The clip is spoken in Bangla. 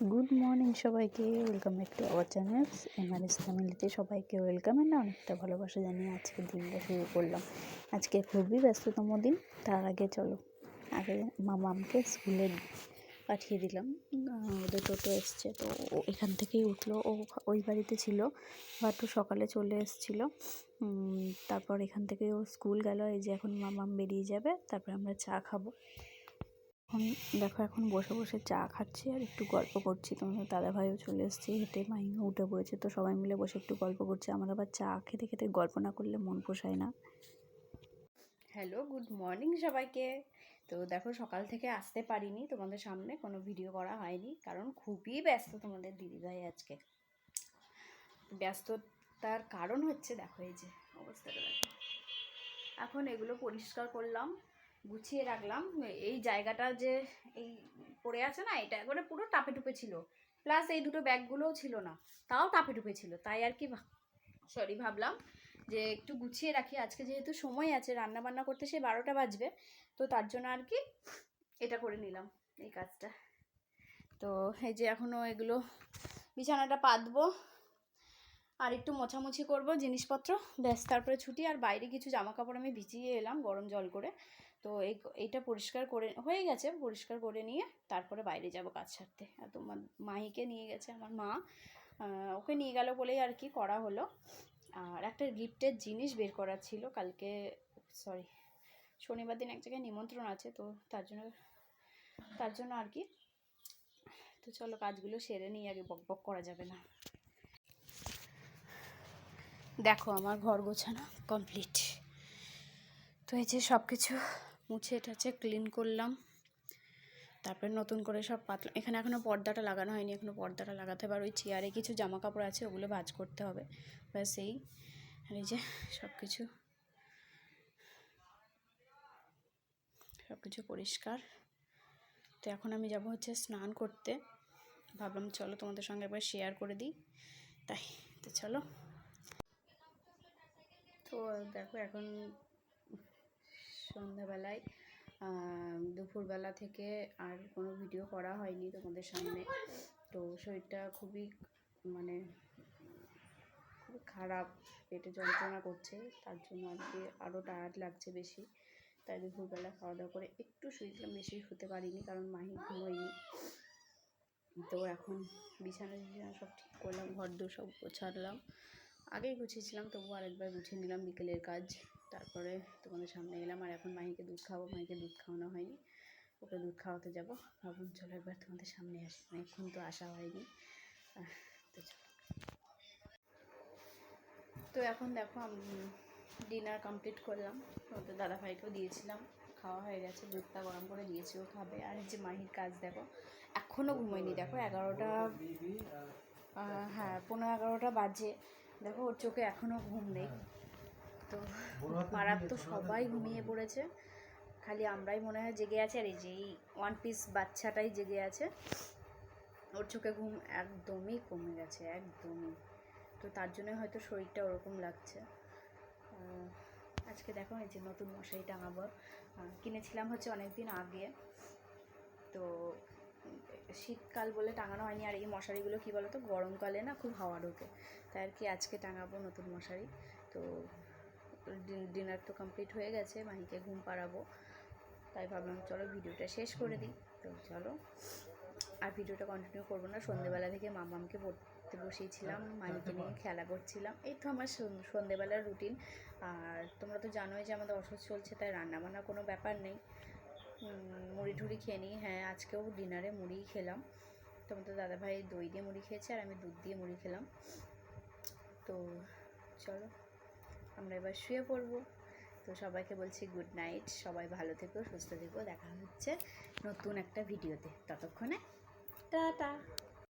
গুড মর্নিং সবাইকে, welcome back to our channel Mrs ফ্যামিলিতে সবাইকে ওয়েলকাম না অনেকটা ভালোবাসা জানিয়ে আজকে দিনটা শুরু করলাম। আজকে খুবই ব্যস্ততম দিন। তার আগে চলো আগে মামামকে স্কুলে পাঠিয়ে দিলাম। ওদের টোটো এসছে, তো এখান থেকেই উঠলো। ও ওই বাড়িতে ছিল, বাট ও সকালে চলে এসেছিলো। তারপর এখান থেকে ও স্কুল গেল। এই যে এখন মামাম বেরিয়ে যাবে, তারপর আমরা চা খাবো। এখন দেখো, এখন বসে বসে চা খাচ্ছি আর একটু গল্প করছি। তোমাদের দাদাভাইও চলে এসেছে, হেঁটে মাইও উঠে পড়েছে, তো সবাই মিলে বসে একটু গল্প করছি। আমার আবার চা খেতে খেতে গল্প না করলে মন পোষায় না। হ্যালো, গুড মর্নিং সবাইকে। তো দেখো, সকাল থেকে আসতে পারিনি তোমাদের সামনে, কোনো ভিডিও করা হয়নি, কারণ খুবই ব্যস্ত তোমাদের দিদিভাই আজকে। ব্যস্ততার কারণ হচ্ছে, দেখো এই যে অবস্থাটা দেখো। এখন এগুলো পরিষ্কার করলাম, গুছিয়ে রাখলাম। এই জায়গাটা যে এই পড়ে আছে না, এটা একবারে পুরো টাপে টুপে ছিল, প্লাস এই দুটো ব্যাগগুলোও ছিল না, তাও টাপে টুপে ছিল। তাই আর কি ভাবলাম যে একটু গুছিয়ে রাখি। আজকে যেহেতু সময় আছে, রান্না বান্না করতে সেই 12টা বাজবে, তো তার জন্য আর কি এটা করে নিলাম, এই কাজটা। তো এই যে এখনও এগুলো বিছানাটা পাতবো আর একটু মোছামুছি করব জিনিসপত্র, ব্যাস তারপরে ছুটি। আর বাইরে কিছু জামা কাপড় আমি ভিজিয়ে এলাম গরম জল করে, তো এইটা পরিষ্কার করে হয়ে গেছে। পরিষ্কার করে নিয়ে তারপরে বাইরে যাব কাজ সারতে। আর তোমার মাহিকে নিয়ে গেছে আমার মা, ওকে নিয়ে গেল বলেই আর কি করা হলো। আর একটা গিফটের জিনিস বের করার ছিল কালকে, শনিবার দিন এক জায়গায় নিমন্ত্রণ আছে, তো তার জন্য আর কি। তো চলো কাজগুলো সেরে নিয়ে, আগে বক বক করা যাবে না। দেখো আমার ঘর গোছানো কমপ্লিট। তো এই যে সব কিছু মুছে টাছে ক্লিন করলাম, তারপরে নতুন করে সব পাতলাম। এখানে এখনও পর্দাটা লাগানো হয়নি, এখনও পর্দাটা লাগাতে হবে। আর ওই চেয়ারে কিছু জামা কাপড় আছে, ওগুলো ভাঁজ করতে হবে, ব্যাস এই। আর এই যে সব কিছু পরিষ্কার। তো এখন আমি যাব হচ্ছে স্নান করতে। ভাবলাম চলো তোমাদের সঙ্গে একবার শেয়ার করে দিই, তাই। তো চলো। তো দেখো, এখন সন্ধ্যাবেলায়, দুপুরবেলা থেকে আর কোনো ভিডিও করা হয়নি তোমাদের সামনে। তো শরীরটা খুবই খারাপ, পেটে যন্ত্রণা করছে, তার জন্য আর কি আরও টায়ার্ড লাগছে বেশি। তাই দুপুরবেলা খাওয়া দাওয়া করে একটু শুয়েছিলাম, বেশি শুতে পারিনি কারণ মাহি ঘুমোয়নি। তো এখন বিছানা সব ঠিক করলাম, ঘর দোর সব গোছালাম। আগেই গুছিয়েছিলাম, তবুও আরেকবার গুছিয়ে নিলাম বিকেলের কাজ। তারপরে তোমাদের সামনে এলাম। আর এখন মাহিকে দুধ খাওয়াবো। মাহিকে দুধ খাওয়ানো হয়নি, ওকে দুধ খাওয়াতে যাবো। ভাবলাম চলো একবার তোমাদের সামনে আসি, এখন তো আসা হয়নি। তো চলো। তো এখন দেখো, আমি ডিনার কমপ্লিট করলাম, তোমাদের দাদাভাইকেও দিয়েছিলাম, খাওয়া হয়ে গেছে। দুধটা গরম করে দিয়েছি, ও খাবে। আর এই যে মাহির কাজ দেখো, এখনও ঘুমোয়নি। দেখো 11টা, হ্যাঁ 11:15 বাজে। দেখো ওর চোখে এখনও ঘুম নেই। তো পাড়ার তো সবাই ঘুমিয়ে পড়েছে, খালি আমরাই মনে হয় জেগে আছি। আর এই যে এই 1 পিস বাচ্চাটাই জেগে আছে, ওর চোখে ঘুম একদমই কমে গেছে, একদমই। তো তার জন্য হয়তো শরীরটা ওরকম লাগছে। আজকে দেখো এই যে নতুন মশারি টাঙাবো, কিনেছিলাম হচ্ছে অনেক দিন আগে, তো শীতকাল বলে টাঙানো হয়নি। আর এই মশারিগুলো কী বলো তো, গরমকালে না খুব হাওয়া ঢোকে, তাই আর কি আজকে টাঙাবো নতুন মশারি। তো ডিনার তো কমপ্লিট হয়ে গেছে, মাহিকে ঘুম পাড়াবো, তাই ভাবলাম চলো ভিডিওটা শেষ করে দিই। তো চলো, আর ভিডিওটা কন্টিনিউ করবো না। সন্ধেবেলা থেকে মামামকে পড়তে বসিয়েছিলাম, মাহিকে নিয়ে খেলা করছিলাম। এই তো আমার সন্ধেবেলার রুটিন। আর তোমরা তো জানোই যে আমাদের অসুখ চলছে, তাই রান্নাবান্না কোনো ব্যাপার নেই, মুড়ি ঠুড়ি খেয়ে নিই। হ্যাঁ, আজকেও ডিনারে মুড়িই খেলাম। তোমাদের দাদাভাই দই দিয়ে মুড়ি খেয়েছে, আর আমি দুধ দিয়ে মুড়ি খেলাম। তো চলো আমরা এবার শুয়ে পড়বো। তো সবাইকে বলছি গুড নাইট, সবাই ভালো থেকো, সুস্থ থেকো। দেখা হচ্ছে নতুন একটা ভিডিওতে, ততক্ষণে টাটা।